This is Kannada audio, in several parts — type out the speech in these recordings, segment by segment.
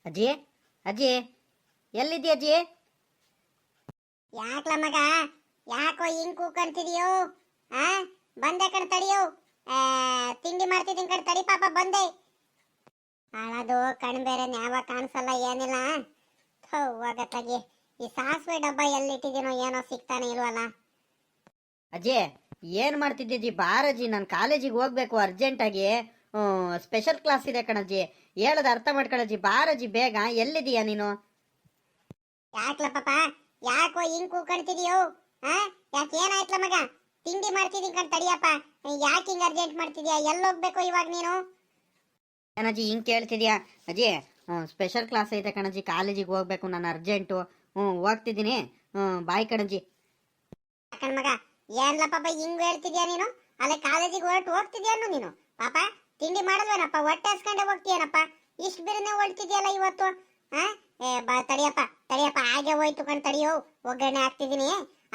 ಅಜ್ಜಿ ಅಜ್ಜಿ ಎಲ್ಲಿದ್ದಿ ಅಜ್ಜಿ? ಯಾಕ್ಲ ಮಗ, ಯಾಕೋ ಹಿಂಗ್ ಕೂಕಂತಿದೀಯೋ? ಆ ಬಂದೆ ಕಣ್ ತಡಿಯೋ. ತಿಂಡಿ ಮಾಡ್ತಿದ್ದೀನಿ ಕಣ್ ತಡಿ ಪಾಪ, ಬಂದೆ. ಹಾಳದು ಕಣ್ ಬೇರೆ ನ್ಯಾವ ಕಾಣಿಸಲ್ಲ ಏನಿಲ್ಲ. ಹೋಗತ್ತಾಗಿ ಈ ಸಾಸಿವೆ ಡಬ್ಬ ಎಲ್ಲಿಟ್ಟಿದ್ದೀನೋ ಏನೋ ಸಿಗ್ತಾನೆ ಇಲ್ವಲ್ಲ. ಅಜ್ಜಿ ಏನ್ ಮಾಡ್ತಿದ್ದಿ? ಬಾರಜ್ಜಿ, ನಾನು ಕಾಲೇಜಿಗೆ ಹೋಗ್ಬೇಕು ಅರ್ಜೆಂಟಾಗಿ. ಸ್ಪೆಷಲ್ ಕ್ಲಾಸ್ ಇದೆ ಕಣಜ್ಜಿ, ಹೇಳೋದು ಅರ್ಥ ಮಾಡ್ಕೊಳ್ಳಜ್ಜಿ. ಬಾರಜ್ಜಿ ಬೇಗ. ಎಲ್ಲಿದೀಯ ನೀನು? ಯಾಕ್ಲ ಪಾಪ, ಯಾಕೋ ಹಿಂಗ್ ಕೂಕಂತಿದೀಯೋ? ಯಾಕೆ ಏನಾಯ್ತಲ ಮಗ? ತಿಂಡಿ ಮಾಡ್ತಿದ್ದೀನಿ ಕಣ್ ತಡಿಯಪ್ಪ. ಯಾಕೆ ಹಿಂಗ್ ಅರ್ಜೆಂಟ್ ಮಾಡ್ತಿದ್ಯಾ? ಎಲ್ಲೋಗ್ಬೇಕು ಇವಾಗ ನೀನು? ಏನಜ್ಜಿ ಹಿಂಗ್ ಕೇಳ್ತಿದ್ಯಾ? ಅಜ್ಜಿ ಸ್ಪೆಷಲ್ ಕ್ಲಾಸ್ ಐತೆ ಕಣಜ್ಜಿ, ಕಾಲೇಜಿಗೆ ಹೋಗ್ಬೇಕು ನಾನು ಅರ್ಜೆಂಟು. ಹೋಗ್ತಿದ್ದೀನಿ. ಬಾಯ್ ಕಣಜ್ಜಿ. ಕಣ್ ಮಗ, ಏನ್ಲ ಪಾಪ ಹಿಂಗ್ ಹೇಳ್ತಿದ್ಯಾ ನೀನು? ಅಲ್ಲೇ ಕಾಲೇಜಿಗೆ ಹೊರಟು ಹೋಗ್ತಿದ್ಯಾನು ನೀನು? ಪಾಪ ತಿಂಡಿ ಮಾಡಲ್ವೇನಪ್ಪ? ಹೊಟ್ಟೆ ಹಸ್ಕೊಂಡೆ ಹೋಗ್ತೀಯನಪ್ಪ? ಇಷ್ಟು ಬಿರುನೆ ಹೊಳ್ತಿದ್ಯಲ್ಲ ಇವತ್ತು. ಬಾ ತಡಿಯಪ್ಪ ತಡಿಯಪ್ಪ, ಹಾಗೆ ಹೋಯ್ತು ಕಣ್ ತಡಿಯೋ. ಒಗ್ಗರಣೆ ಹಾಕ್ತಿದ್ದೀನಿ,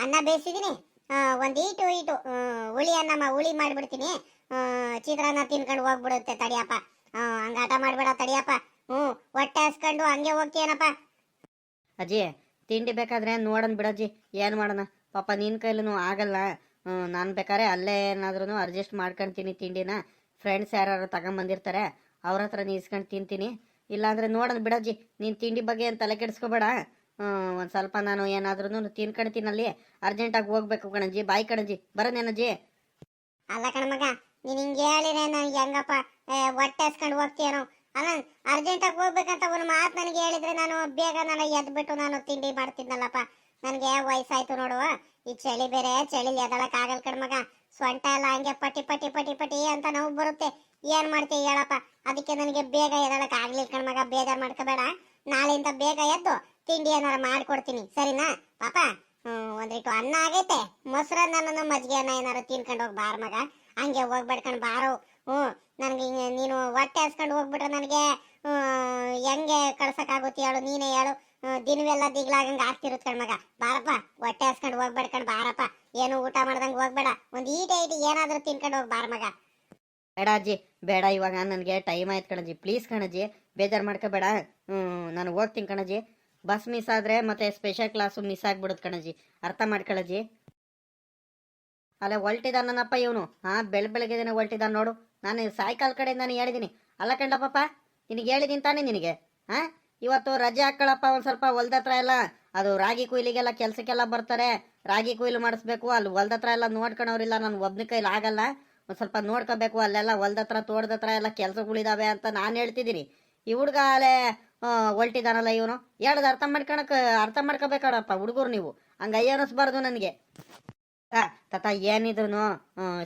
ಅನ್ನ ಬೇಯಿಸಿದ್ದೀನಿ, ಒಂದು ಈಟು ಹುಳಿ ಹುಳಿ ಮಾಡ್ಬಿಡ್ತೀನಿ. ಚಿತ್ರಾನ್ನ ತಿನ್ಕೊಂಡು ಹೋಗ್ಬಿಡುತ್ತೆ ತಡಿಯಪ್ಪ. ಹಂಗಾಟ ಮಾಡ್ಬೇಡ ತಡಿಯಪ್ಪ. ಹೊಟ್ಟೆ ಹಸ್ಕೊಂಡು ಹಂಗೆ ಹೋಗ್ತೀಯನಪ್ಪ. ಅಜ್ಜಿ ತಿಂಡಿ ಬೇಕಾದ್ರೆ ನೋಡೋಣ ಬಿಡಜ್ಜಿ, ಏನು ಮಾಡೋಣ ಪಾಪ, ನಿನ್ನ ಕೈಲೂ ಆಗಲ್ಲ. ನಾನು ಬೇಕಾದ್ರೆ ಅಲ್ಲೇ ಏನಾದ್ರೂ ಅಡ್ಜಸ್ಟ್ ಮಾಡ್ಕೊಳ್ತೀನಿ ತಿಂಡಿನ. ಫ್ರೆಂಡ್ಸ್ ಯಾರು ತಗೊಂಬಂದಿರ್ತಾರೆ, ಅವ್ರ ಹತ್ರ ನೀಸ್ಕೊಂಡು ತಿಂತೀನಿ. ಇಲ್ಲಾಂದ್ರೆ ನೋಡೋಣ ಬಿಡಜ್ಜಿ, ನೀನು ತಿಂಡಿ ಬಗ್ಗೆ ಏನು ತಲೆ ಕೆಡಿಸ್ಕೋಬೇಡ. ಒಂದು ಸ್ವಲ್ಪ ನಾನು ಏನಾದ್ರೂ ತಿನ್ಕೊಳ್ತೀನಲ್ಲಿ. ಅರ್ಜೆಂಟಾಗಿ ಹೋಗ್ಬೇಕು ಕಣಜ್ಜಿ. ಬಾಯ್ ಕಣಜ್ಜಿ, ಬರೋನೇನಜ್ಜಿ? ಅಲ್ಲ ಕಣ ಮಗ, ನೀನು ಹಿಂಗೆ ಹೇಳಿದ್ರೆ ನನಗೆ ಹೆಂಗಪ್ಪ ಹೊಟ್ಟೆ ಹಸ್ಕೊಂಡು ಹೋಗ್ತೀಯನೋ? ಅಲ್ಲ, ಅರ್ಜೆಂಟಾಗಿ ಹೋಗ್ಬೇಕಂತ ಒಂದು ಮಾತು ನನಗೆ ಹೇಳಿದ್ರೆ ನಾನು ಬೇಗ ಎದ್ಬಿಟ್ಟು ನಾನು ತಿಂಡಿ ಮಾಡ್ತಿದ್ನಲ್ಲಪ್ಪ. ನನಗೆ ವಯಸ್ಸಾಯ್ತು ನೋಡುವ. ಈ ಚಳಿ ಬೇರೆ, ಚಳಿ ಎದಳಕ್ ಆಗಲ್ ಕಣ ಮಗ. ಸೊಂಟ ಎಲ್ಲ ಹಂಗೆ ಪಟಿ ಪಟಿ ಪಟಿ ಪಟಿ ಅಂತ ನೋವು ಬರುತ್ತೆ. ಏನ್ ಮಾಡ್ತೀಯ ಹೇಳಪ್ಪ? ಅದಕ್ಕೆ ನನಗೆ ಬೇಗ ಎದಳಕ್ ಆಗ್ಲಿಲ್ಲ ಕಣ ಮಗ. ಬೇಜಾರು ಮಾಡ್ಕೋಬೇಡ. ನಾಳೆಯಿಂದ ಬೇಗ ಎದ್ದು ತಿಂಡಿ ಏನಾರ ಮಾಡ್ಕೊಡ್ತೀನಿ, ಸರಿನಾ ಪಾಪ? ಒಂದಿಟ್ಟು ಅನ್ನ ಆಗೈತೆ, ಮೊಸರನ್ನ ಮಜ್ಜಿಗೆ ಅನ್ನ ಏನಾರು ತಿನ್ಕೊಂಡು ಹೋಗಿ ಬಾರ ಮಗ. ಹಂಗೆ ಹೋಗ್ಬೇಡ್ಕೊಂಡು ಬಾರೋ. ನನಗೆ ನೀನು ಹೊಟ್ಟೆ ಹಸ್ಕೊಂಡು ಹೋಗ್ಬಿಟ್ರೆ ನನಗೆ ಹೆಂಗೆ ಕಳ್ಸಕ್ಕಾಗುತ್ತೆ ಹೇಳು? ನೀನೇ ಹೇಳು. ದಿನವೆಲ್ಲ ದಿಗ್ಲಾಗಂಗೆ ಆಗ್ತಿರುತ್ತ ಕಣ್ ಮಗ. ಬಾರಪ್ಪ, ಹೊಟ್ಟೆ ಹಸ್ಕೊಂಡು ಹೋಗ್ಬೇಡ್ಕೊಂಡು ಬಾರಪ್ಪ. ಏನು ಊಟ ಮಾಡ್ದಂಗೆ ಹೋಗ್ಬೇಡ. ಒಂದು ಈಟೆ ಏನಾದರೂ ತಿನ್ಕೊಂಡು ಹೋಗಿ ಬಾರ ಮಗ. ಬೇಡ ಅಜ್ಜಿ ಬೇಡ, ಇವಾಗ ನನಗೆ ಟೈಮ್ ಆಯ್ತು ಕಣಜ್ಜಿ. ಪ್ಲೀಸ್ ಕಣಜ್ಜಿ, ಬೇಜಾರು ಮಾಡ್ಕೋಬೇಡ. ನಾನು ಹೋಗ್ತೀನಿ ಕಣಜ್ಜಿ. ಬಸ್ ಮಿಸ್ ಆದರೆ ಮತ್ತೆ ಸ್ಪೆಷಲ್ ಕ್ಲಾಸು ಮಿಸ್ ಆಗ್ಬಿಡುತ್ತೆ ಕಣಜ್ಜಿ, ಅರ್ಥ ಮಾಡ್ಕೊಳ್ಳಜ್ಜಿ. ಅಲ್ಲೇ ಹೊಲ್ಟಿದ್ದಾನಪ್ಪ ಇವನು. ಬೆಳಗ್ಗೆ ಹೊಲ್ಟಿದ್ದಾನೆ ನೋಡು. ನಾನು ಸಾಯಂಕಾಲ ಕಡೆಯಿಂದಾನು ಹೇಳಿದ್ದೀನಿ. ಅಲ್ಲ ಕಂಡಪ್ಪ, ನಿನಗೆ ಹೇಳಿದ್ದೀನಿ ತಾನೇ ನಿನಗೆ. ಇವತ್ತು ರಜೆ ಹಾಕ್ಕೊಳಪ್ಪ. ಒಂದು ಸ್ವಲ್ಪ ಹೊಲ್ದತ್ರ ಎಲ್ಲ ಅದು ರಾಗಿ ಕೊಯ್ಲಿಗೆಲ್ಲ ಕೆಲಸಕ್ಕೆಲ್ಲ ಬರ್ತಾರೆ. ರಾಗಿ ಕೊಯ್ಲು ಮಾಡಿಸ್ಬೇಕು. ಅಲ್ಲಿ ಹೊಲ್ದತ್ರ ಎಲ್ಲ ನೋಡ್ಕೊಳೋರಿಲ್ಲ, ನಾನು ಒಬ್ಬನ ಕೈಲಿ ಆಗಲ್ಲ. ಒಂದು ಸ್ವಲ್ಪ ನೋಡ್ಕೋಬೇಕು. ಅಲ್ಲೆಲ್ಲ ಹೊಲ್ದತ್ರ ತೋಟದತ್ರ ಎಲ್ಲ ಕೆಲಸಗಳಿದಾವೆ ಅಂತ ನಾನು ಹೇಳ್ತಿದ್ದೀನಿ. ಈ ಹುಡುಗ ಅಲ್ಲೇ ಹೊಲ್ಟಿದ್ದಾನಲ್ಲ ಇವನು. ಹೇಳೋದು ಅರ್ಥ ಮಾಡ್ಕೋಬೇಕಡಪ್ಪ ಹುಡುಗರು ನೀವು. ಹಂಗೆ ಅಯ್ಯನಿಸ್ಬಾರ್ದು ನನಗೆ. ತಾತ ಏನಿದ್ರು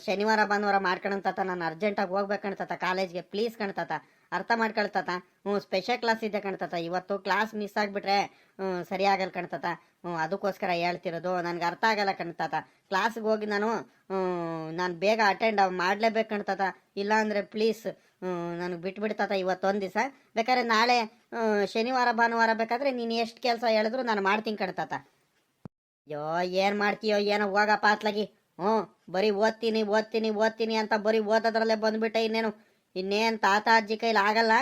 ಶನಿವಾರ ಭಾನುವಾರ ಮಾಡ್ಕೊಳಂತಾತ. ನಾನು ಅರ್ಜೆಂಟಾಗಿ ಹೋಗ್ಬೇಕಣ್ತಾತ ಕಾಲೇಜ್ಗೆ. ಪ್ಲೀಸ್ ಕಣ್ತಾತ, ಅರ್ಥ ಮಾಡ್ಕೊಳ್ತಾತ. ಸ್ಪೆಷಲ್ ಕ್ಲಾಸ್ ಇದೆ ಕಣ್ತಾತ. ಇವತ್ತು ಕ್ಲಾಸ್ ಮಿಸ್ ಆಗಿಬಿಟ್ರೆ ಸರಿ ಆಗಲ್ಲ ಕಣ್ತಾತ. ಅದಕ್ಕೋಸ್ಕರ ಹೇಳ್ತಿರೋದು. ನನಗೆ ಅರ್ಥ ಆಗಲ್ಲ ಕಣ್ತಾತ. ಕ್ಲಾಸ್ಗೆ ಹೋಗಿ ನಾನು ಬೇಗ ಅಟೆಂಡ್ ಮಾಡಲೇಬೇಕು ಕಣ್ತಾತ. ಇಲ್ಲಾಂದರೆ ಪ್ಲೀಸ್ ನನಗೆ ಬಿಟ್ಬಿಡ್ತಾತ ಇವತ್ತೊಂದು ದಿವಸ. ಬೇಕಾದ್ರೆ ನಾಳೆ ಶನಿವಾರ ಭಾನುವಾರ ಬೇಕಾದ್ರೆ ನೀನು ಎಷ್ಟು ಕೆಲಸ ಹೇಳಿದ್ರು ನಾನು ಮಾಡ್ತೀನಿ ಕಣ್ತಾತ. ಅಯ್ಯೋ ಏನು ಮಾಡ್ತೀಯೋ ಏನೋ, ಹೋಗಪ್ಪ ಅತ್ಲಾಗಿ. ಬರೀ ಓದ್ತೀನಿ ಅಂತ ಬರೀ ಓದೋದ್ರಲ್ಲೇ ಬಂದ್ಬಿಟ್ಟೆ. ಇನ್ನೇನು ತಾತ ಅಜ್ಜಿ ಕೈಲಿ ಆಗಲ್ಲ.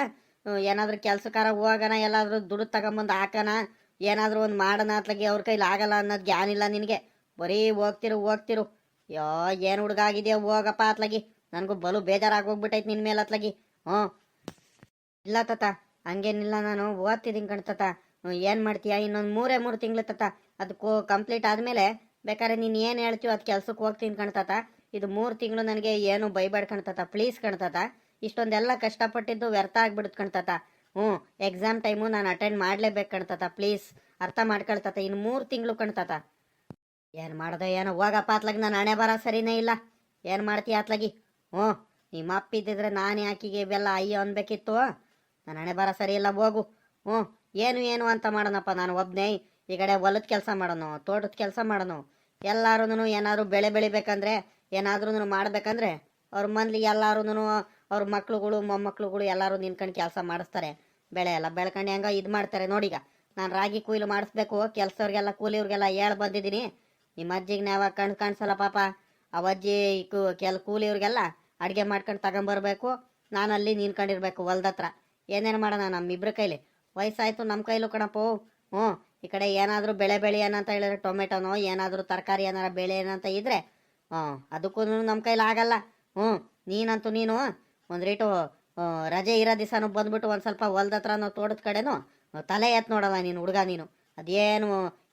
ಏನಾದರೂ ಕೆಲ್ಸಕ್ಕಾರ ಹೋಗೋಣ, ಎಲ್ಲಾದರೂ ದುಡ್ಡು ತಗೊಂಬಂದು ಹಾಕೋಣ, ಏನಾದರೂ ಒಂದು ಮಾಡೋಣ ಅತ್ಲಾಗಿ. ಅವ್ರ ಕೈಲಿ ಆಗಲ್ಲ ಅನ್ನೋದು ಜ್ಞಾನ ಇಲ್ಲ ನಿನಗೆ. ಬರೀ ಹೋಗ್ತಿರು. ಅಯ್ಯೋ ಏನು ಹುಡುಗ ಆಗಿದೆಯೋ, ಹೋಗಪ್ಪ ಅತ್ಲಾಗಿ. ನನಗೂ ಬಲು ಬೇಜಾರಾಗೋಗ್ಬಿಟ್ಟೈತೆ ನಿನ್ನ ಮೇಲೆ ಅತ್ಲಾಗಿ. ಇಲ್ಲ ತಾತ, ಹಂಗೇನಿಲ್ಲ, ನಾನು ಓದ್ತಿದ್ದೀನಿ ಕಣ್ತಾತ. ಏನು ಮಾಡ್ತೀಯ? ಇನ್ನೊಂದು 3 ತಿಂಗಳು ತಾತ. ಅದಕ್ಕೂ ಕಂಪ್ಲೀಟ್ ಆದಮೇಲೆ ಬೇಕಾದ್ರೆ ನೀನು ಏನು ಹೇಳ್ತೀವೋ ಅದು ಕೆಲ್ಸಕ್ಕೆ ಹೋಗ್ತೀನಿ ಕಣ್ತಾತ. ಇದು 3 ತಿಂಗಳು ನನಗೆ ಏನು ಬೈಬೇಡ ಕಣ್ತಾತ. ಪ್ಲೀಸ್ ಕಣ್ತಾತ. ಇಷ್ಟೊಂದೆಲ್ಲ ಕಷ್ಟಪಟ್ಟಿದ್ದು ವ್ಯರ್ಥ ಆಗ್ಬಿಡುತ್ತೆ ಕಣ್ತಾತ. ಎಕ್ಸಾಮ್ ಟೈಮು ನಾನು ಅಟೆಂಡ್ ಮಾಡಲೇಬೇಕು ಕಣ್ತಾತ. ಪ್ಲೀಸ್ ಅರ್ಥ ಮಾಡ್ಕೊಳ್ತಾತ. ಇನ್ನು 3 ತಿಂಗಳು ಕಣ್ತಾತ. ಏನು ಮಾಡ್ದೆ ಏನೋ, ಹೋಗಪ್ಪ ಅತ್ಲಾಗಿ. ನಾನು ಹಣೆ ಬರ ಸರಿನೇ ಇಲ್ಲ. ಏನು ಮಾಡ್ತೀಯ ಅತ್ಲಾಗಿ? ನಿಮ್ಮ ಅಪ್ಪ ಇದ್ದಿದ್ರೆ ನಾನು ಯಾಕಿಗೆ ಇವೆಲ್ಲ ಅಯ್ಯೋ ಅನ್ಬೇಕಿತ್ತು. ನಾನು ಹಣೆ ಬರ ಸರಿ ಇಲ್ಲ, ಹೋಗು. ಏನು ಅಂತ ಮಾಡೋಣಪ್ಪ ನಾನು ಒಬ್ಬನೇ. ಈ ಕಡೆ ಹೊಲದ ಕೆಲಸ ಮಾಡೋನು, ತೋಟದ ಕೆಲಸ ಮಾಡೋನು. ಎಲ್ಲರೂ ಏನಾದ್ರು ಬೆಳೆ ಬೆಳಿಬೇಕಂದ್ರೆ, ಏನಾದ್ರೂ ಮಾಡ್ಬೇಕಂದ್ರೆ ಅವ್ರ ಮನೇಲಿ ಎಲ್ಲರೂ ಅವ್ರ ಮಕ್ಳುಗಳು ಮೊಮ್ಮಕ್ಳುಗಳು ಎಲ್ಲರೂ ನಿನ್ಕೊಂಡು ಕೆಲಸ ಮಾಡಿಸ್ತಾರೆ. ಬೆಳೆ ಎಲ್ಲ ಬೆಳ್ಕೊಂಡು ಹೆಂಗ ಇದು ಮಾಡ್ತಾರೆ ನೋಡೀಗ. ನಾನು ರಾಗಿ ಕೊಯ್ಲು ಮಾಡಿಸ್ಬೇಕು. ಕೆಲಸವ್ರಿಗೆಲ್ಲ ಕೂಲಿಯವ್ರಿಗೆಲ್ಲ ಬಂದಿದ್ದೀನಿ. ನಿಮ್ಮ ಅಜ್ಜಿಗೆ ನಾವ ಕಾಣಿಸಲ್ಲ ಪಾಪ. ಅವಜ್ಜಿ ಕೂಲಿಯವ್ರಿಗೆಲ್ಲ ಅಡುಗೆ ಮಾಡ್ಕೊಂಡು ತಗೊಂಬರ್ಬೇಕು. ನಾನು ಅಲ್ಲಿ ನಿನ್ಕೊಂಡಿರ್ಬೇಕು ಹೊಲ್ದತ್ರ. ಏನೇನು ಮಾಡೋಣ ನಮ್ಮಿಬ್ರ ಕೈಲಿ. ವಯಸ್ಸಾಯ್ತು ನಮ್ಮ ಕೈಲೂ ಕಣಪ್ಪು. ಹ್ಞೂ, ಈ ಕಡೆ ಏನಾದರೂ ಬೆಳೆ ಏನಂತ ಹೇಳಿದ್ರೆ ಟೊಮೆಟೊನೋ ಏನಾದರೂ ತರಕಾರಿ ಏನಾರ ಬೆಳೆ ಏನಂತ ಇದ್ರೆ ಅದಕ್ಕೂ ನಮ್ಮ ಕೈಲಿ ಆಗಲ್ಲ. ಹ್ಞೂ, ನೀನು ಒಂದು ರೇಟು ರಜೆ ಇರೋ ದಿವಸನೂ ಬಂದ್ಬಿಟ್ಟು ಒಂದು ಸ್ವಲ್ಪ ಹೊಲ್ದ ಹತ್ರನೋ ತೋಟದ ಕಡೆನೋ ತಲೆ ಎತ್ತು ನೋಡಲ್ಲ ನೀನು ಹುಡುಗ. ನೀನು ಅದೇನು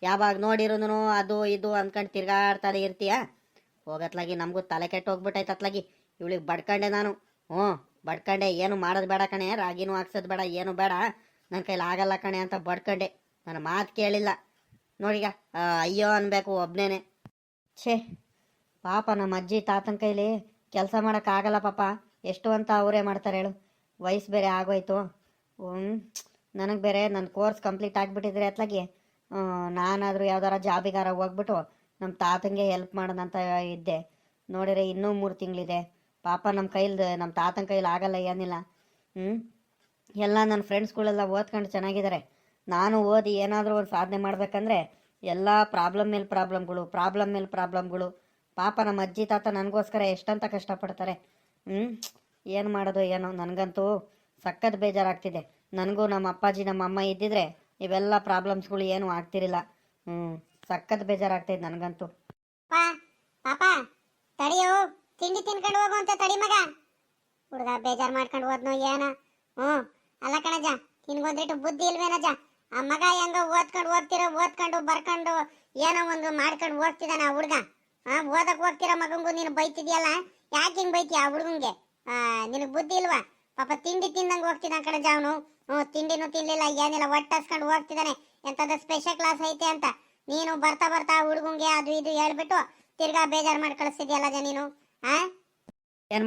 ಯಾವಾಗ ನೋಡಿರೋನು ಅದು ಇದು ಅಂದ್ಕೊಂಡು ತಿರ್ಗಾಡ್ತಾನೆ ಇರ್ತೀಯ. ಹೋಗತ್ಲಾಗಿ ನಮಗೂ ತಲೆ ಕೆಟ್ಟು ಹೋಗ್ಬಿಟ್ಟೈತೆ ಅತ್ಲಾಗಿ. ಇವಳಿಗೆ ಬಡ್ಕಂಡೆ ನಾನು. ಹ್ಞೂ, ಬಡ್ಕಂಡೆ. ಏನು ಮಾಡೋದು ಬೇಡ ಕಣೆ, ರಾಗಿನೂ ಹಾಕ್ಸೋದು ಬೇಡ, ಏನು ಬೇಡ, ನನ್ನ ಕೈಲಿ ಆಗಲ್ಲ ಕಣೆ ಅಂತ ಬಡ್ಕಂಡೆ. ನನ್ನ ಮಾತು ಕೇಳಿಲ್ಲ ನೋಡಿಗ. ಅಯ್ಯೋ ಅನ್ಬೇಕು ಒಬ್ನೇನೆ. ಛೇ ಪಾಪ, ನಮ್ಮ ಅಜ್ಜಿ ತಾತನ ಕೈಲಿ ಕೆಲಸ ಮಾಡೋಕ್ಕಾಗಲ್ಲ ಪಾಪ. ಎಷ್ಟು ಅಂತ ಅವರೇ ಮಾಡ್ತಾರೆ ಹೇಳು. ವಯಸ್ಸು ಬೇರೆ ಆಗೋಯ್ತು. ನನಗೆ ಬೇರೆ ನನ್ನ ಕೋರ್ಸ್ ಕಂಪ್ಲೀಟ್ ಆಗಿಬಿಟ್ಟಿದ್ರೆ ಅತ್ಲಾಗಿ ನಾನಾದರೂ ಯಾವ್ದಾರ ಜಾಬಿಗಾರ ಹೋಗ್ಬಿಟ್ಟು ನಮ್ಮ ತಾತಂಗೆ ಹೆಲ್ಪ್ ಮಾಡೋದಂತ ಇದ್ದೆ. ನೋಡಿದ್ರೆ ಇನ್ನೂ 3 ತಿಂಗಳಿದೆ ಪಾಪ. ನಮ್ಮ ತಾತನ ಕೈಲಿ ಆಗಲ್ಲ, ಏನಿಲ್ಲ. ಎಲ್ಲ ನನ್ನ ಫ್ರೆಂಡ್ಸ್ಗಳೆಲ್ಲ ಓದ್ಕೊಂಡು ಚೆನ್ನಾಗಿದ್ದಾರೆ. ನಾನು ಓದಿ ಏನಾದರೂ ಒಂದು ಸಾಧನೆ ಮಾಡಬೇಕಂದ್ರೆ ಎಲ್ಲ ಪ್ರಾಬ್ಲಮ್ ಮೇಲೆ ಪ್ರಾಬ್ಲಮ್ಗಳು. ಪಾಪ ನಮ್ಮ ಅಜ್ಜಿ ತಾತ ನನಗೋಸ್ಕರ ಎಷ್ಟಂತ ಕಷ್ಟಪಡ್ತಾರೆ. ಏನು ಮಾಡೋದು ಏನೋ, ನನಗಂತೂ ಸಖತ್ ಬೇಜಾರಾಗ್ತಿದೆ. ನನಗೂ ನಮ್ಮ ಅಪ್ಪಾಜಿ ನಮ್ಮ ಅಮ್ಮ ಇದ್ದಿದ್ರೆ ಇವೆಲ್ಲ ಪ್ರಾಬ್ಲಮ್ಸ್ಗಳು ಏನೂ ಆಗ್ತಿರಿಲ್ಲ. ಸಖತ್ ಬೇಜಾರಾಗ್ತೈತೆ ನನಗಂತೂ. ಪಾಪ ತಡಿಯೋ, ತಿಂಡಿ ತಿನ್ಕೊಂಡು ಹೋಗು ಅಂತ ತಡಿ ಮಗ. ಹುಡುಗ ಬೇಜಾರು ಮಾಡ್ಕೊಂಡು ಹೋದ್ನು ಏನ. ಅಲ್ಲ ಕಣಜ, ನಿನ್ಗೊಂದಿಟ್ಟು ಬುದ್ಧಿ ಇಲ್ವೇನಜ? ಆ ಮಗ ಹೆಂಗ ಓದ್ಕೊಂಡು ಬರ್ಕೊಂಡು ಏನೋ ಒಂದು ಮಾಡ್ಕೊಂಡು ಹೋಗ್ತಿದ್ದಾನ ಆ ಹುಡುಗ. ಓದಕ್ ಹೋಗ್ತಿರೋ ಮಗಂಗೂ ನೀನು ಬೈತಿದ್ಯಲ್ಲ, ಯಾಕೆ ಹಿಂಗ್ ಬೈತೀಯ ಆ ಹುಡುಗಂಗೆ? ನಿನಗೆ ಬುದ್ಧಿ ಇಲ್ವಾ? ಪಾಪ ತಿಂಡಿ ತಿಂದಂಗೆ ಹೋಗ್ತಿದ್ದಾನ ಕಣಜ ಅವನು. ತಿಂಡಿನೂ ತಿನ್ಲಿಲ್ಲ, ಏನಿಲ್ಲ, ಹೊಟ್ಟಸ್ಕೊಂಡು ಹೋಗ್ತಿದ್ದಾನೆ. ಎಂತದ ಸ್ಪೆಷಲ್ ಕ್ಲಾಸ್ ಐತೆ ಅಂತ ನೀನು ಬರ್ತಾ ಆ ಹುಡುಗಂಗೆ ಅದು ಇದು ಹೇಳ್ಬಿಟ್ಟು ತಿರ್ಗಾ ಬೇಜಾರು ಮಾಡಿ ಕಳಿಸ್ತಿದ್ಯಲ್ಲ ನೀನು. ಏನು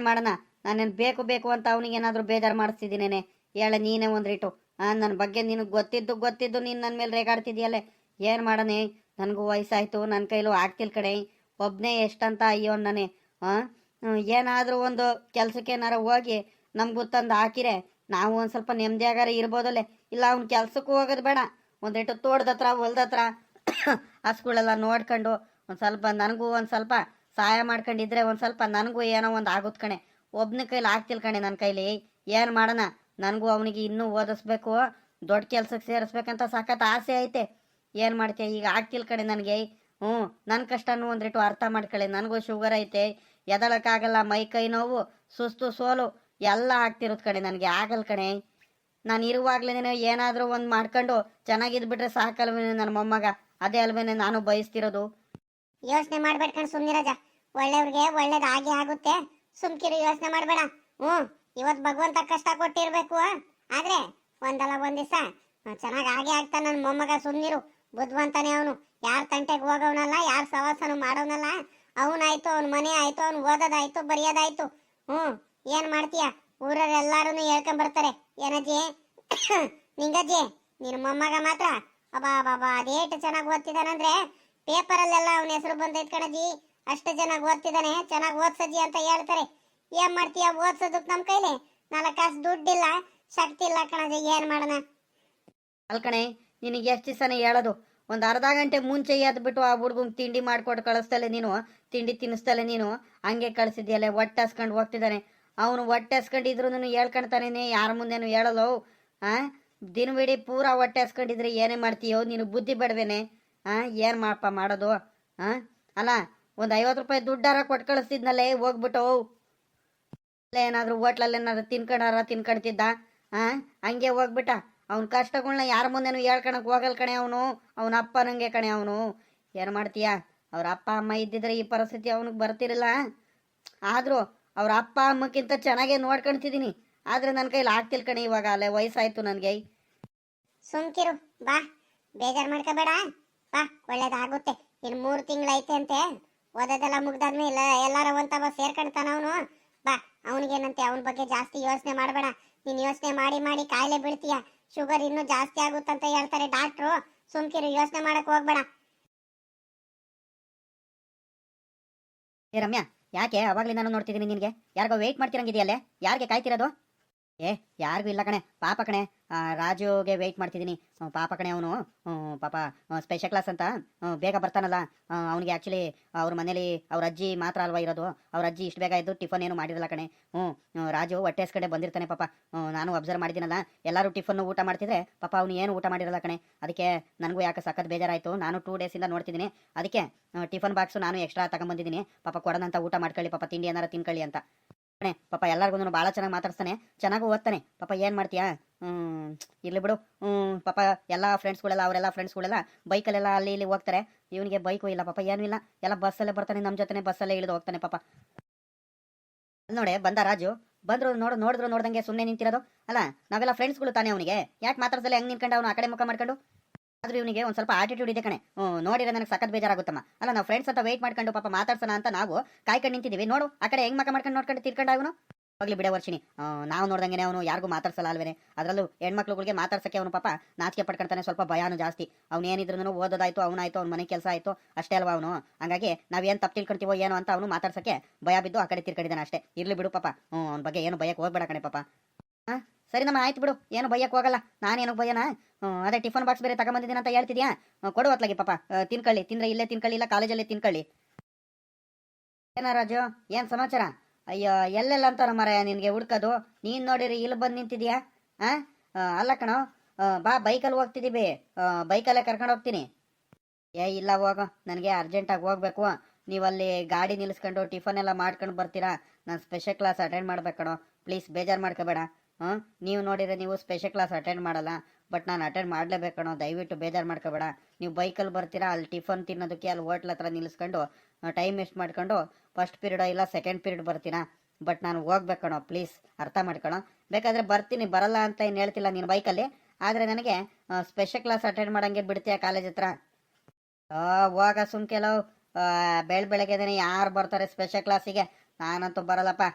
ಮಾಡೋಣ? ನಾನೇನು ಬೇಕು ಅಂತ ಅವನಿಗೆ ಏನಾದರೂ ಬೇಜಾರು ಮಾಡಿಸ್ತಿದ್ದೀನೇನೆ? ಹೇಳ ನೀನೇ ಒಂದು ರೇಟು. ನನ್ನ ಬಗ್ಗೆ ನಿನಗೆ ಗೊತ್ತಿದ್ದು ನೀನು ನನ್ನ ಮೇಲೆ ರೇಗಾಡ್ತಿದ್ಯಲ್ಲೇ. ಏನು ಮಾಡೋಣ? ನನಗೂ ವಯಸ್ಸಾಯ್ತು, ನನ್ನ ಕೈಲೂ ಆಗ್ತಿಲ್ ಕಡೆ. ಒಬ್ಬನೇ ಎಷ್ಟಂತ ಅಯ್ಯೋ ನಾನೇ. ಏನಾದರೂ ಒಂದು ಕೆಲಸಕ್ಕೆ ಏನಾರು ಹೋಗಿ ನಮ್ಗೆ ತಂದು ಹಾಕಿರೆ ನಾವು ಒಂದು ಸ್ವಲ್ಪ ನೆಮ್ಮದಿಯಾಗಾರ ಇರ್ಬೋದಲ್ಲೇ. ಇಲ್ಲ ಅವ್ನು ಕೆಲ್ಸಕ್ಕೂ ಹೋಗೋದು ಬೇಡ, ಒಂದೇಟು ತೋಟದತ್ರ ಹೊಲ್ದತ್ರ ಹಸ್ಗಳೆಲ್ಲ ನೋಡ್ಕೊಂಡು ನನಗೂ ಒಂದು ಸ್ವಲ್ಪ ಸಹಾಯ ಮಾಡ್ಕೊಂಡಿದ್ರೆ ಒಂದು ಸ್ವಲ್ಪ ನನಗೂ ಏನೋ ಒಂದು ಆಗುತ್ತೆ ಕಣೆ. ಒಬ್ಬನ ಕೈಲಿ ಆಗ್ತಿಲ್ ಕಣೆ ನನ್ನ ಕೈಲಿ. ಏನು ಮಾಡೋಣ? ನನಗೂ ಅವನಿಗೆ ಇನ್ನೂ ಓದಿಸ್ಬೇಕು, ದೊಡ್ಡ ಕೆಲ್ಸಕ್ಕೆ ಸೇರಿಸ್ಬೇಕಂತ ಸಖತ್ ಆಸೆ ಐತೆ. ಏನು ಮಾಡ್ತೀಯ? ಈಗ ಆಗ್ತಿಲ್ ಕಣೆ ನನಗೆ. ನನ್ನ ಕಷ್ಟನೂ ಒಂದ್ರಿಟ್ಟು ಅರ್ಥ ಮಾಡ್ಕೊಳ್ಳಿ. ನನಗೂ ಶುಗರ್ ಐತೆ, ಎದಳಕ್ಕಾಗಲ್ಲ, ಮೈ ಕೈ ನೋವು, ಸುಸ್ತು ಸೋಲು ಎಲ್ಲ ಆಗ್ತಿರೋದು ಕಣೆ. ನನಗೆ ಆಗಲ್ಲ ಕಣೆ. ನಾನು ಇರುವಾಗ್ಲೇ ಏನಾದರೂ ಒಂದು ಮಾಡ್ಕೊಂಡು ಚೆನ್ನಾಗಿದ್ಬಿಟ್ರೆ ಸಾಕಲ್ವೇನೆ ನನ್ನ ಮೊಮ್ಮಗ. ಅದೇ ಅಲ್ವೇನೆ ನಾನು ಬಯಸ್ತಿರೋದು. ಯೋಚನೆ ಮಾಡ್ಬೇಡ ಕಣ್, ಸುಮ್ನಿರಜ. ಒಳ್ಳೆಯವ್ರಿಗೆ ಒಳ್ಳೇದು ಆಗೇ ಆಗುತ್ತೆ. ಸುಮ್ಕಿರು, ಯೋಚನೆ ಮಾಡಬೇಡ. ಇವತ್ತು ಭಗವಂತ ಕಷ್ಟ ಕೊಟ್ಟಿರ್ಬೇಕು, ಆದ್ರೆ ಒಂದಲ್ಲ ಒಂದ್ ದಿವಸ ಚೆನ್ನಾಗಿ ಆಗೇ ಆಗ್ತಾನ ನನ್ನ ಮೊಮ್ಮಗ. ಸುಮ್ನಿರು, ಬುದ್ಧಿವಂತಾನೆ ಅವನು. ಯಾರ ತಂಟೆಗೆ ಹೋಗೋನಲ್ಲ, ಯಾರ ಸವಾಸನು ಮಾಡೋನಲ್ಲ. ಅವನಾಯ್ತು, ಅವನ ಮನೆ ಆಯ್ತು, ಅವ್ನು ಓದೋದಾಯ್ತು, ಬರೆಯೋದಾಯ್ತು. ಏನ್ ಮಾಡ್ತೀಯ? ಊರವ್ರು ಎಲ್ಲಾರು ಹೇಳ್ಕೊಂಬರ್ತಾರೆ, ಏನಜ್ಜಿ ನಿಂಗಜ್ಜಿ ನಿನ್ನ ಮೊಮ್ಮಗ ಮಾತ್ರ ಅಬಾ ಅದೇಟು ಚೆನ್ನಾಗಿ ಓದ್ತಿದ್ದಾನಂದ್ರೆ ಪೇಪರಲ್ಲೆಲ್ಲ ಅವನ ಹೆಸರು ಬಂದೈತ್ ಕಣಜ್ಜಿ. ಅಷ್ಟು ಚೆನ್ನಾಗಿ ಓದ್ತಿದ್ದಾನೆ, ಚೆನ್ನಾಗಿ ಓದ್ಸಜ್ಜಿ ಅಂತ ಹೇಳ್ತಾರೆ. ಏನ್ ಮಾಡ್ತೀಯ? ಓದ್ಸೋದಕ್ ನಮ್ ಕೈಲಿ 4 ಕಾಸು ದುಡ್ಡಿಲ್ಲ, ಶಕ್ತಿ ಇಲ್ಲ ಕಣಜ್ಜಿ. ಏನ್ ಮಾಡೋಣ? ಅಲ್ಕಣೆ, ನಿನಗೆ ಎಷ್ಟು ದಿವಸನೇ ಹೇಳೋದು? ಒಂದು ಅರ್ಧ ಗಂಟೆ ಮುಂಚೆ ಎದ್ಬಿಟ್ಟು ಆ ಹುಡುಗಂಗೆ ತಿಂಡಿ ಮಾಡ್ಕೊಟ್ಟು ಕಳಿಸ್ತಲೆ ನೀನು, ತಿಂಡಿ ತಿನ್ನಿಸ್ತಲೆ ನೀನು. ಹಂಗೆ ಕಳಿಸಿದ್ಯಲ್ಲ, ಹೊಟ್ಟೆ ಹಸ್ಕೊಂಡು ಹೋಗ್ತಿದ್ದಾನೆ ಅವನು. ಹೊಟ್ಟೆ ಹಸ್ಕೊಂಡಿದ್ರು ಹೇಳ್ಕೊಳ್ತಾನೇನೆ, ಯಾರ ಮುಂದೆನು ಹೇಳಲು. ದಿನವಿಡೀ ಪೂರಾ ಹೊಟ್ಟೆ ಹಸ್ಕೊಂಡಿದ್ರೆ ಏನೇ ಮಾಡ್ತೀಯೋ? ನೀನು ಬುದ್ಧಿ ಬೇಡವೇನೆ? ಏನು ಮಾಡಪ್ಪ ಮಾಡೋದು? ಅಲ್ಲ, ಒಂದು 50 ರೂಪಾಯಿ ದುಡ್ಡಾರ ಕೊಟ್ಟು ಕಳಿಸ್ತಿದ್ನಲ್ಲೇ ಹೋಗ್ಬಿಟ್ಟು. ಏನಾದರೂ ಹೋಟ್ಲಲ್ಲಿ ಏನಾದ್ರು ತಿನ್ಕೊಳ್ತಿದ್ದ? ಹಂಗೆ ಹೋಗ್ಬಿಟ್ಟ. ಅವ್ನ ಕಷ್ಟಗಳನ್ನ ಯಾರ ಮುಂದೆನೂ ಹೇಳ್ಕೊಳಕ್ ಹೋಗಲ್ ಕಣೆ ಅವನು. ಅವನ ಅಪ್ಪನಂಗೆ ಕಣೆ ಅವನು. ಏನು ಮಾಡ್ತೀಯ? ಅವ್ರ ಅಪ್ಪ ಅಮ್ಮ ಇದ್ದಿದ್ರೆ ಈ ಪರಿಸ್ಥಿತಿ ಅವನಿಗೆ ಬರ್ತಿರಲಿಲ್ಲ. ಆದರೂ ಅವ್ರ ಅಪ್ಪ ಅಮ್ಮಕ್ಕಿಂತ ಚೆನ್ನಾಗೇ ನೋಡ್ಕೊಳ್ತಿದ್ದೀನಿ. ಆದರೆ ನನ್ನ ಕೈಲಿ ಆಗ್ತಿಲ್ ಕಣೆ ಇವಾಗ. ಅಲ್ಲೇ ವಯಸ್ಸಾಯ್ತು ನನಗೆ. ಸುಮ್ಕಿರು, ಬಾ, ಬೇಜಾರು ಮಾಡ್ಕೋಬೇಡ. ಬಾ, ಒಳ್ಳೇದಾಗುತ್ತೆ. ಇನ್ನು 3 ತಿಂಗಳೈತೆ ಅಂತೆ. ಓದೋದೆಲ್ಲ ಮುಗ್ದಾದ್ಮೇಲೆ ಇಲ್ಲ ಎಲ್ಲಾರ ಒಂತವ ಸೇರ್ಕೊಳ್ತಾನ ಅವನು. ಬಾ, ಅವನಿಗೇನಂತೆ, ಅವನ ಬಗ್ಗೆ ಜಾಸ್ತಿ ಯೋಚನೆ ಮಾಡಬೇಡ. ನೀನು ಯೋಚನೆ ಮಾಡಿ ಕಾಯಿಲೆ ಬೀಳ್ತೀಯ. ಶುಗರ್ ಇನ್ನೂ ಜಾಸ್ತಿ ಆಗುತ್ತಂತ ಹೇಳ್ತಾರೆ ಡಾಕ್ಟ್ರು. ಸುಮ್ಕಿರು, ಯೋಚನೆ ಮಾಡಕ್ ಹೋಗ್ಬೇಡ. ಏ ರಮ್ಯಾ, ಯಾಕೆ ಅವಾಗ್ಲಿ ನಾನು ನೋಡ್ತಿದ್ದೀನಿ ನಿನಗೆ? ಯಾರಿಗೋ ವೆಯ್ಟ್ ಮಾಡ್ತಿರಂಗಿದೆಯಲ್ಲೇ? ಯಾರಿಗೆ ಕಾಯ್ತಿರೋದು? ಏ ಯಾರಿಗೂ ಇಲ್ಲ ಕಣೆ, ಪಾಪ ಕಣೆ. ರಾಜುಗೆ ವೆಯ್ಟ್ ಮಾಡ್ತಿದ್ದೀನಿ. ಪಾಪ ಕಣೆ ಅವನು. ಪಾಪ ಸ್ಪೆಷಲ್ ಕ್ಲಾಸ್ ಅಂತ ಬೇಗ ಬರ್ತಾನಲ್ಲ. ಅವನಿಗೆ ಆ್ಯಕ್ಚುಲಿ ಅವ್ರ ಮನೇಲಿ ಅವ್ರ ಅಜ್ಜಿ ಮಾತ್ರ ಅಲ್ವಾ ಇರೋದು. ಅವ್ರ ಅಜ್ಜಿ ಇಷ್ಟು ಬೇಗ ಇದ್ದು ಟಿಫನ್ ಏನು ಮಾಡಿರಲ್ಲ ಕಣೆ. ರಾಜು ಹೊಟ್ಟೆ ಕಡೆ ಬಂದಿರ್ತಾನೆ ಪಾಪ. ನಾನು ಅಬ್ಸರ್ವ್ ಮಾಡಿದ್ದೀನಲ್ಲ, ಎಲ್ಲರೂ ಟಿಫನ್ ಊಟ ಮಾಡ್ತಿದ್ರೆ ಪಾಪ ಅವನು ಏನು ಊಟ ಮಾಡಿರಲ್ಲ ಕಣೆ. ಅದಕ್ಕೆ ನನಗೂ ಯಾಕೆ ಸಖತ್ ಬೇಜಾರಾಯಿತು. ನಾನು 2 ಡೇಸಿಂದ ನೋಡ್ತಿದ್ದೀನಿ. ಅದಕ್ಕೆ ಟಿಫನ್ ಬಾಕ್ಸು ನಾನು ಎಕ್ಸ್ಟ್ರಾ ತಗೊಂಬಂದಿದ್ದೀನಿ. ಪಾಪ ಕೊಡೋಣಂತ ಊಟ ಮಾಡ್ಕೊಳ್ಳಿ, ಪಾಪ ತಿಂಡಿ ಏನಾರು ತಿನ್ಕೊಳ್ಳಿ ಅಂತ. ಪಾಪ ಎಲ್ಲರಿಗೂ ಭಾಳ ಚೆನ್ನಾಗಿ ಮಾತಾಡ್ತಾನೆ, ಚೆನ್ನಾಗೂ ಓದ್ತಾನೆ. ಪಾಪ ಏನು ಮಾಡ್ತೀಯಾ, ಇರ್ಲಿ ಬಿಡು. ಪಾಪ ಎಲ್ಲ ಫ್ರೆಂಡ್ಸ್ಗಳೆಲ್ಲ ಅವರೆಲ್ಲ ಫ್ರೆಂಡ್ಸ್ಗಳೆಲ್ಲ ಬೈಕಲ್ಲೆಲ್ಲ ಅಲ್ಲಿ ಇಲ್ಲಿ ಹೋಗ್ತಾರೆ. ಇವನಿಗೆ ಬೈಕು ಇಲ್ಲ ಪಾಪ, ಏನೂ ಇಲ್ಲ. ಎಲ್ಲ ಬಸ್ಸಲ್ಲೇ ಬರ್ತಾನೆ, ನಮ್ಮ ಜೊತೆ ಬಸ್ಸಲ್ಲೇ ಇಳಿದು ಹೋಗ್ತಾನೆ ಪಾಪ. ನೋಡಿ ಬಂದ ರಾಜು. ಬಂದ್ರು ನೋಡ್ದಂಗೆ ಸುಮ್ಮನೆ ನಿಂತಿರೋದು ಅಲ್ಲ. ನಾವೆಲ್ಲ ಫ್ರೆಂಡ್ಸ್ಗಳು ತಾನೇ. ಅವನಿಗೆ ಯಾಕೆ ಮಾತಾಡ್ಸಲ್ಲ, ಹೆಂಗೆ ನಿಂತ್ಕೊಂಡು ಅವನು ಆ ಕಡೆ ಮುಖ ಮಾಡ್ಕೊಂಡು. ಆದ್ರೂ ಇವನಿಗೆ ಒಂದು ಸ್ವಲ್ಪ ಆಟಿಟ್ಯೂಡ್ ಇದೆ ಕಣೆ. ನೋಡಿದ್ರೆ ನನಗೆ ಸಖತ್ ಬೇಜಾರಾಗುತ್ತಮ್ಮ. ಅಲ್ಲ, ನಾವು ಫ್ರೆಂಡ್ಸ್ ಅಂತ ವೆಯ್ಟ್ ಮಾಡ್ಕೊಂಡು ಪಾಪ ಮಾತಾಡ್ಸೋಣ ಅಂತ ನಾವು ಕಾಯ್ಕೊಂಡು ನಿಂತಿದ್ದೀವಿ. ನೋಡು ಆ ಕಡೆ ಹೆಂಗ್ ಮಕ್ಕ ಮಾಡ್ಕೊಂಡು ನೋಡ್ಕೊಂಡು ತಿರ್ಕೊಂಡು ಅವನು. ಹೋಗ್ಲಿ ಬಿಡೇ ವರ್ಷಿನಿ, ನಾವು ನೋಡ್ದಂಗೆ ಅವನು ಯಾರಿಗೂ ಮಾತಾಡ್ಸಲ್ಲ ಅಲ್ವೇನೆ. ಅದರಲ್ಲೂ ಹೆಣ್ಮಕ್ಳುಗಳಿಗೆ ಮಾತಾಡ್ಸಕ್ಕೆ ಅವನು ಪಾಪ ನಾಚಿಕೆ ಪಡ್ಕೊಂತಾನೆ, ಸ್ವಲ್ಪ ಭಯಾನು ಜಾಸ್ತಿ. ಅವ್ನು ಏನಿದ್ರು ಓದೋದಾಯ್ತು, ಅವನಾಯ್ತು, ಅವ್ನ ಮನೆ ಕೆಲಸ ಆಯ್ತು ಅಷ್ಟೇ ಅಲ್ವಾ ಅವನು. ಹಂಗಾಗಿ ನಾವೇನು ತಪ್ಪು ತಿಳ್ಕೊಂತೀವೋ ಏನೋ ಅಂತ ಅವನು ಮಾತಾಡ್ಸಕ್ಕೆ ಭಯ ಬಿದ್ದು ಆ ಕಡೆ ತಿರ್ಕೊಂಡಿದ್ದಾನೆ ಅಷ್ಟೇ. ಇರ್ಲಿ ಬಿಡು ಪಾಪ, ಅವ್ನ ಬಗ್ಗೆ ಏನು ಭಯಕ್ಕೆ ಹೋಗ್ಬೇಡ ಕಣೆ ಪಾಪ. ಸರಿ ನಮ್ಮ ಆಯ್ತು ಬಿಡು, ಏನು ಭಯಕ್ಕೆ ಹೋಗಲ್ಲ. ನಾನೇನು ಭಯನ. ಅದೇ ಟಿಫನ್ ಬಾಕ್ಸ್ ಬೇರೆ ತಗೊಂಬಂದಿದ್ದೀನಿ ಅಂತ ಹೇಳ್ತಿದ್ಯಾ, ಕೊಡು ಹೊತ್ಲಾಗಿ ಪಾಪ. ತಿನ್ಕೊಳ್ಳಿ, ತಿಂದ್ರೆ ಇಲ್ಲೇ ತಿನ್ಕೊಳ್ಳಿ, ಇಲ್ಲ ಕಾಲೇಜಲ್ಲೇ ತಿನ್ಕೊಳ್ಳಿ. ಏನ ರಾಜು, ಏನು ಸಮಾಚಾರ? ಅಯ್ಯೋ ಎಲ್ಲೆಲ್ಲ ಅಂತಾರ ಮರ ನಿನಗೆ ಹುಡ್ಕೋದು. ನೀನು ನೋಡಿರಿ ಇಲ್ಲಿ ಬಂದು ನಿಂತಿದ್ಯಾ. ಅಲ್ಲ ಕಣೋ, ಬಾ ಬೈಕಲ್ಲಿ ಹೋಗ್ತಿದ್ದೀವಿ, ಬೈಕಲ್ಲೇ ಕರ್ಕೊಂಡು ಹೋಗ್ತೀನಿ. ಇಲ್ಲ ಹೋಗೋ, ನನಗೆ ಅರ್ಜೆಂಟಾಗಿ ಹೋಗ್ಬೇಕು. ನೀವಲ್ಲಿ ಗಾಡಿ ನಿಲ್ಲಿಸ್ಕೊಂಡು ಟಿಫನ್ ಎಲ್ಲ ಮಾಡ್ಕೊಂಡು ಬರ್ತೀರಾ. ನಾನು ಸ್ಪೆಷಲ್ ಕ್ಲಾಸ್ ಅಟೆಂಡ್ ಮಾಡ್ಬೇಕು ಕಣೋ, ಪ್ಲೀಸ್ ಬೇಜಾರು ಮಾಡ್ಕೋಬೇಡ. ನೀವು ನೋಡಿದ್ರೆ ನೀವು ಸ್ಪೆಷಲ್ ಕ್ಲಾಸ್ ಅಟೆಂಡ್ ಮಾಡಲ್ಲ, ಬಟ್ ನಾನು ಅಟೆಂಡ್ ಮಾಡಲೇಬೇಕು ಕಣೋ, ದಯವಿಟ್ಟು ಬೇಜಾರು ಮಾಡ್ಕೋಬೇಡ. ನೀವು ಬೈಕಲ್ಲಿ ಬರ್ತೀರಾ, ಅಲ್ಲಿ ಟಿಫನ್ ತಿನ್ನೋದಕ್ಕೆ ಅಲ್ಲಿ ಹೋಟ್ಲ್ ಹತ್ರ ನಿಲ್ಲಿಸ್ಕೊಂಡು ಟೈಮ್ ವೇಸ್ಟ್ ಮಾಡ್ಕೊಂಡು ಫಸ್ಟ್ ಪೀರಿಯಡ್ ಇಲ್ಲ ಸೆಕೆಂಡ್ ಪೀರಿಯಡ್ ಬರ್ತೀರಾ. ಬಟ್ ನಾನು ಹೋಗ್ಬೇಕು ಕಣೋ, ಪ್ಲೀಸ್ ಅರ್ಥ ಮಾಡ್ಕೊಳೋ. ಬೇಕಾದರೆ ಬರ್ತೀನಿ, ಬರಲ್ಲ ಅಂತ ಏನು ಹೇಳ್ತಿಲ್ಲ ನೀನು ಬೈಕಲ್ಲಿ. ಆದರೆ ನನಗೆ ಸ್ಪೆಷಲ್ ಕ್ಲಾಸ್ ಅಟೆಂಡ್ ಮಾಡೋಂಗೆ ಬಿಡ್ತೀಯಾ ಕಾಲೇಜ್ ಹತ್ರ? ಹೋಗ ಸುಮ್ಕೆಲೋ. ಬೆಳಗ್ಗೆದೇನೆ ಯಾರು ಬರ್ತಾರೆ ಸ್ಪೆಷಲ್ ಕ್ಲಾಸಿಗೆ? ನಾನಂತೂ ಬರಲ್ಲಪ್ಪ.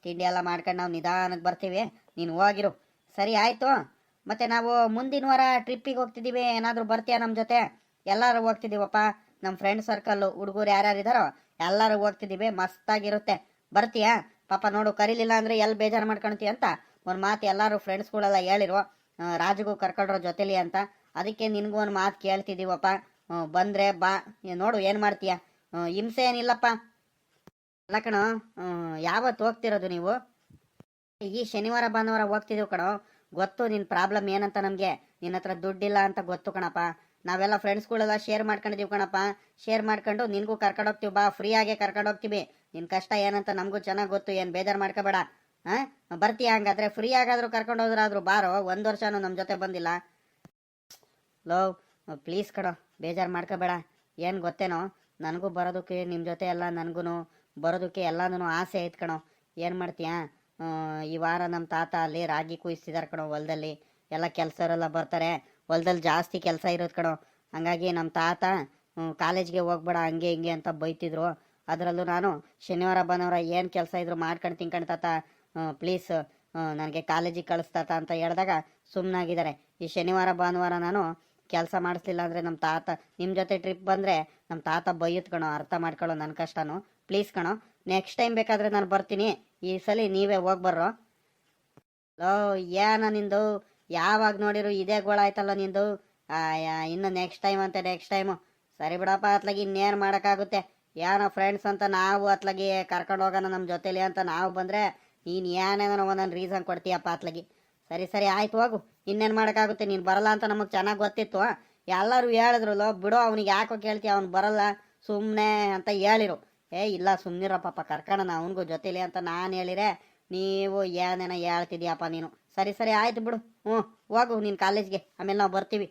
ತಿಂಡಿ ಎಲ್ಲ ಮಾಡ್ಕೊಂಡು ನಾವು ನಿಧಾನಕ್ಕೆ ಬರ್ತೀವಿ, ನೀನು ಹೋಗಿರು. ಸರಿ ಆಯಿತು. ಮತ್ತು ನಾವು ಮುಂದಿನ ವಾರ ಟ್ರಿಪ್ಪಿಗೆ ಹೋಗ್ತಿದ್ದೀವಿ, ಏನಾದರೂ ಬರ್ತೀಯಾ ನಮ್ಮ ಜೊತೆ? ಎಲ್ಲರೂ ಹೋಗ್ತಿದ್ದೀವಪ್ಪ, ನಮ್ಮ ಫ್ರೆಂಡ್ ಸರ್ಕಲ್ಲು ಹುಡುಗರು ಯಾರ್ಯಾರಿದ್ದಾರೋ ಎಲ್ಲರೂ ಹೋಗ್ತಿದ್ದೀವಿ, ಮಸ್ತಾಗಿರುತ್ತೆ. ಬರ್ತೀಯಾ? ಪಾಪ ನೋಡು, ಕರೀಲಿಲ್ಲ ಅಂದರೆ ಎಲ್ಲಿ ಬೇಜಾರು ಮಾಡ್ಕೊಳ್ತೀಯ ಅಂತ ಒಂದು ಮಾತು ಎಲ್ಲರೂ ಫ್ರೆಂಡ್ಸ್ಗಳೆಲ್ಲ ಹೇಳಿರು. ರಾಜುಗೂ ಕರ್ಕೊಂಡ್ರೋ ಜೊತೆಲಿ ಅಂತ. ಅದಕ್ಕೆ ನಿನಗೂ ಒಂದು ಮಾತು ಕೇಳ್ತಿದ್ದೀವಪ್ಪ. ಬಂದರೆ ಬಾ. ನೋಡು ಏನು ಮಾಡ್ತೀಯ, ಹಿಂಸೆ ಏನಿಲ್ಲಪ್ಪ. ಅಲ್ಲ ಕಣೋ, ಯಾವತ್ತು ಹೋಗ್ತಿರೋದು ನೀವು? ಈ ಶನಿವಾರ ಭಾನುವಾರ ಹೋಗ್ತಿದ್ದೀವಿ ಕಣೋ. ಗೊತ್ತು ನಿನ್ನ ಪ್ರಾಬ್ಲಮ್ ಏನಂತ ನಮಗೆ. ನಿನ್ನ ಹತ್ರ ದುಡ್ಡಿಲ್ಲ ಅಂತ ಗೊತ್ತು ಕಣಪ್ಪ. ನಾವೆಲ್ಲ ಫ್ರೆಂಡ್ಸ್ಗಳೆಲ್ಲ ಶೇರ್ ಮಾಡ್ಕೊಂಡಿದ್ದೀವಿ ಕಣಪ್ಪ. ಶೇರ್ ಮಾಡ್ಕೊಂಡು ನಿನಗೂ ಕರ್ಕೊಂಡು ಹೋಗ್ತೀವಿ ಬಾ, ಫ್ರೀಯಾಗೆ ಕರ್ಕೊಂಡು ಹೋಗ್ತೀವಿ. ನಿನ್ನ ಕಷ್ಟ ಏನಂತ ನಮಗೂ ಚೆನ್ನಾಗಿ ಗೊತ್ತು, ಏನು ಬೇಜಾರು ಮಾಡ್ಕೋಬೇಡ. ಬರ್ತೀಯ? ಹಂಗಾದ್ರೆ ಫ್ರೀ ಆಗಾದರೂ ಕರ್ಕೊಂಡು ಹೋದ್ರಾದ್ರೂ ಬಾರೋ. 1 ವರ್ಷನೂ ನಮ್ಮ ಜೊತೆ ಬಂದಿಲ್ಲ. ಲೋ ಪ್ಲೀಸ್ ಕಣೋ, ಬೇಜಾರು ಮಾಡ್ಕೋಬೇಡ. ಏನು ಗೊತ್ತೇನೋ, ನನಗೂ ಬರೋದಕ್ಕೆ ನಿಮ್ಮ ಜೊತೆ ಎಲ್ಲ ನನಗೂ ಬರೋದಕ್ಕೆ ಎಲ್ಲನೂ ಆಸೆ ಐತೆ ಕಣೋ. ಏನು ಮಾಡ್ತೀಯಾ, ಈ ವಾರ ನಮ್ಮ ತಾತ ಅಲ್ಲಿ ರಾಗಿ ಕುಯ್ಸ್ತಿದ್ದಾರೆ ಕಣೋ ಹೊಲದಲ್ಲಿ. ಎಲ್ಲ ಕೆಲಸರೆಲ್ಲ ಬರ್ತಾರೆ, ಹೊಲದಲ್ಲಿ ಜಾಸ್ತಿ ಕೆಲಸ ಇರೋದು ಕಣೋ. ಹಂಗಾಗಿ ನಮ್ಮ ತಾತ ಕಾಲೇಜ್ಗೆ ಹೋಗ್ಬೇಡ ಹಂಗೆ ಹಿಂಗೆ ಅಂತ ಬೈತಿದ್ರು. ಅದರಲ್ಲೂ ನಾನು ಶನಿವಾರ ಭಾನುವಾರ ಏನು ಕೆಲಸ ಇದ್ರು ಮಾಡ್ಕೊಂಡು ತಿನ್ಕೊಂಡು ತಾತ, ಪ್ಲೀಸ್ ನನಗೆ ಕಾಲೇಜಿಗೆ ಕಳಿಸ್ತಾತ ಅಂತ ಹೇಳಿದಾಗ ಸುಮ್ಮನಾಗಿದ್ದಾರೆ. ಈ ಶನಿವಾರ ಭಾನುವಾರ ನಾನು ಕೆಲಸ ಮಾಡಿಸ್ಲಿಲ್ಲ ಅಂದರೆ ನಮ್ಮ ತಾತ ನಿಮ್ಮ ಜೊತೆ ಟ್ರಿಪ್ ಬಂದರೆ ನಮ್ಮ ತಾತ ಬೈಯುತ್ತೆ ಕಣೋ. ಅರ್ಥ ಮಾಡ್ಕೊಳ್ಳೋ ನನ್ನ ಕಷ್ಟನು. ಪ್ಲೀಸ್ ಕಣೋ, ನೆಕ್ಸ್ಟ್ ಟೈಮ್ ಬೇಕಾದರೆ ನಾನು ಬರ್ತೀನಿ, ಈ ಸಲ ನೀವೇ ಹೋಗಿ ಬರ್ರೋ. ಲೋ ಏನ ನಿಂದು, ಯಾವಾಗ ನೋಡಿರು ಇದೇ ಗೋಳಾಯ್ತಲ್ಲ ನಿಂದು. ಇನ್ನು ನೆಕ್ಸ್ಟ್ ಟೈಮ್ ಅಂತ ನೆಕ್ಸ್ಟ್ ಟೈಮು. ಸರಿ ಬಿಡಪ್ಪ, ಅತ್ಲಾಗಿ ಇನ್ನೇನು ಮಾಡೋಕ್ಕಾಗುತ್ತೆ. ಏನೋ ಫ್ರೆಂಡ್ಸ್ ಅಂತ ನಾವು ಅತ್ಲಾಗಿ ಕರ್ಕೊಂಡು ಹೋಗೋಣ ನಮ್ಮ ಜೊತೇಲಿ ಅಂತ ನಾವು ಬಂದರೆ ನೀನು ಏನೇನೋ ಒಂದೊಂದು ರೀಸನ್ ಕೊಡ್ತೀಯಪ್ಪ ಅತ್ಲಾಗಿ. ಸರಿ ಆಯ್ತು ಹೋಗು, ಇನ್ನೇನು ಮಾಡೋಕ್ಕಾಗುತ್ತೆ. ನೀನು ಬರಲ್ಲ ಅಂತ ನಮಗೆ ಚೆನ್ನಾಗಿ ಗೊತ್ತಿತ್ತು. ಎಲ್ಲರೂ ಹೇಳಿದ್ರು, ಲೋ ಬಿಡು ಅವ್ನಿಗೆ ಯಾಕೋ ಕೇಳ್ತೀಯ, ಅವ್ನು ಬರಲ್ಲ ಸುಮ್ಮನೆ ಅಂತ ಹೇಳಿರು. ಇಲ್ಲ ಸುಮ್ಮನಿರೋ ಪಾಪ, ಕರ್ಕೊಳ್ಳೋಣ ಅವನಿಗೂ ಜೊತೇಲಿ ಅಂತ ನಾನು ಹೇಳಿರೆ ನೀವು ಏನೇನೋ ಹೇಳ್ತಿದ್ಯಪ್ಪ ನೀನು. ಸರಿ ಆಯ್ತು ಬಿಡು. ಹೋಗು ನೀನು ಕಾಲೇಜ್ಗೆ, ಆಮೇಲೆ ನಾವು ಬರ್ತೀವಿ.